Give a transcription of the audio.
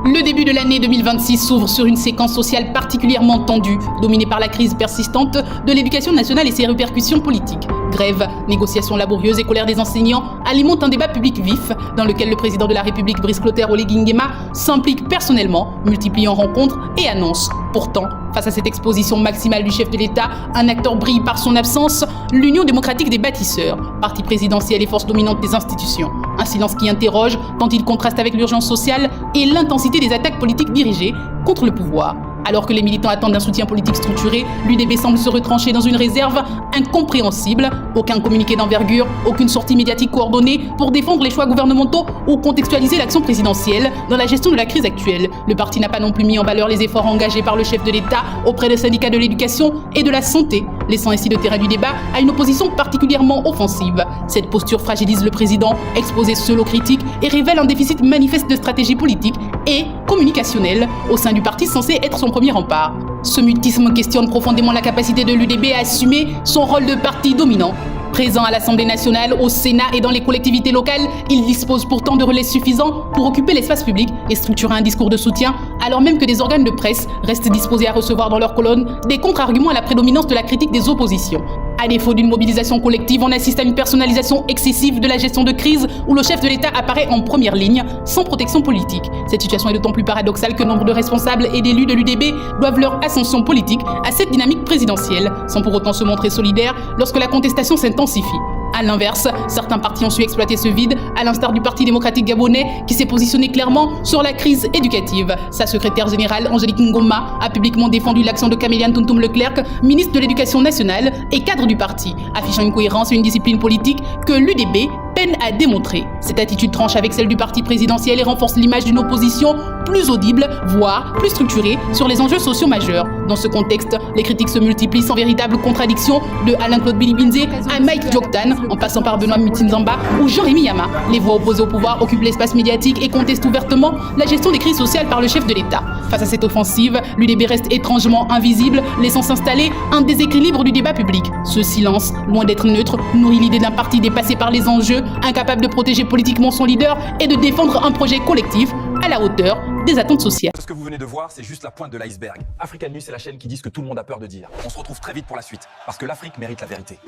Le début de l'année 2026 s'ouvre sur une séquence sociale particulièrement tendue, dominée par la crise persistante de l'éducation nationale et ses répercussions politiques. Grève, négociations laborieuses et colère des enseignants alimentent un débat public vif dans lequel le président de la République, Brice Clotaire Oligui Nguema, s'implique personnellement, multipliant rencontres et annonces. Pourtant, face à cette exposition maximale du chef de l'État, un acteur brille par son absence, l'Union démocratique des bâtisseurs, parti présidentiel et force dominante des institutions. Un silence qui interroge tant il contraste avec l'urgence sociale et l'intensité des attaques politiques dirigées contre le pouvoir. Alors que les militants attendent un soutien politique structuré, l'UDB semble se retrancher dans une réserve incompréhensible. Aucun communiqué d'envergure, aucune sortie médiatique coordonnée pour défendre les choix gouvernementaux ou contextualiser l'action présidentielle dans la gestion de la crise actuelle. Le parti n'a pas non plus mis en valeur les efforts engagés par le chef de l'État auprès des syndicats de l'éducation et de la santé, laissant ainsi le terrain du débat à une opposition particulièrement offensive. Cette posture fragilise le président, exposé seul aux critiques, et révèle un déficit manifeste de stratégie politique et communicationnelle au sein du parti censé être son premier rempart. Ce mutisme questionne profondément la capacité de l'UDB à assumer son rôle de parti dominant. Présent à l'Assemblée nationale, au Sénat et dans les collectivités locales, il dispose pourtant de relais suffisants pour occuper l'espace public et structurer un discours de soutien, alors même que des organes de presse restent disposés à recevoir dans leurs colonnes des contre-arguments à la prédominance de la critique des oppositions. À défaut d'une mobilisation collective, on assiste à une personnalisation excessive de la gestion de crise où le chef de l'État apparaît en première ligne, sans protection politique. Cette situation est d'autant plus paradoxale que nombre de responsables et d'élus de l'UDB doivent leur ascension politique à cette dynamique présidentielle, sans pour autant se montrer solidaires lorsque la contestation s'intensifie. A l'inverse, certains partis ont su exploiter ce vide, à l'instar du Parti démocratique gabonais qui s'est positionné clairement sur la crise éducative. Sa secrétaire générale, Angélique Ngoma, a publiquement défendu l'action de Caméliane Tountoum Leclerc, ministre de l'Éducation nationale et cadre du parti, affichant une cohérence et une discipline politique que l'UDB peine à démontrer. Cette attitude tranche avec celle du parti présidentiel et renforce l'image d'une opposition plus audible, voire plus structurée sur les enjeux sociaux majeurs. Dans ce contexte, les critiques se multiplient sans véritable contradiction, de Alain-Claude Bilibinze à Mike Dioktan, en passant par Benoît Mutinzamba ou Jean-Rémy Yama. Les voix opposées au pouvoir occupent l'espace médiatique et contestent ouvertement la gestion des crises sociales par le chef de l'État. Face à cette offensive, l'UDB reste étrangement invisible, laissant s'installer un déséquilibre du débat public. Ce silence, loin d'être neutre, nourrit l'idée d'un parti dépassé par les enjeux, incapable de protéger politiquement son leader et de défendre un projet collectif à la hauteur des attentes sociales. Ce que vous venez de voir, c'est juste la pointe de l'iceberg. African News, c'est la chaîne qui dit ce que tout le monde a peur de dire. On se retrouve très vite pour la suite, parce que l'Afrique mérite la vérité.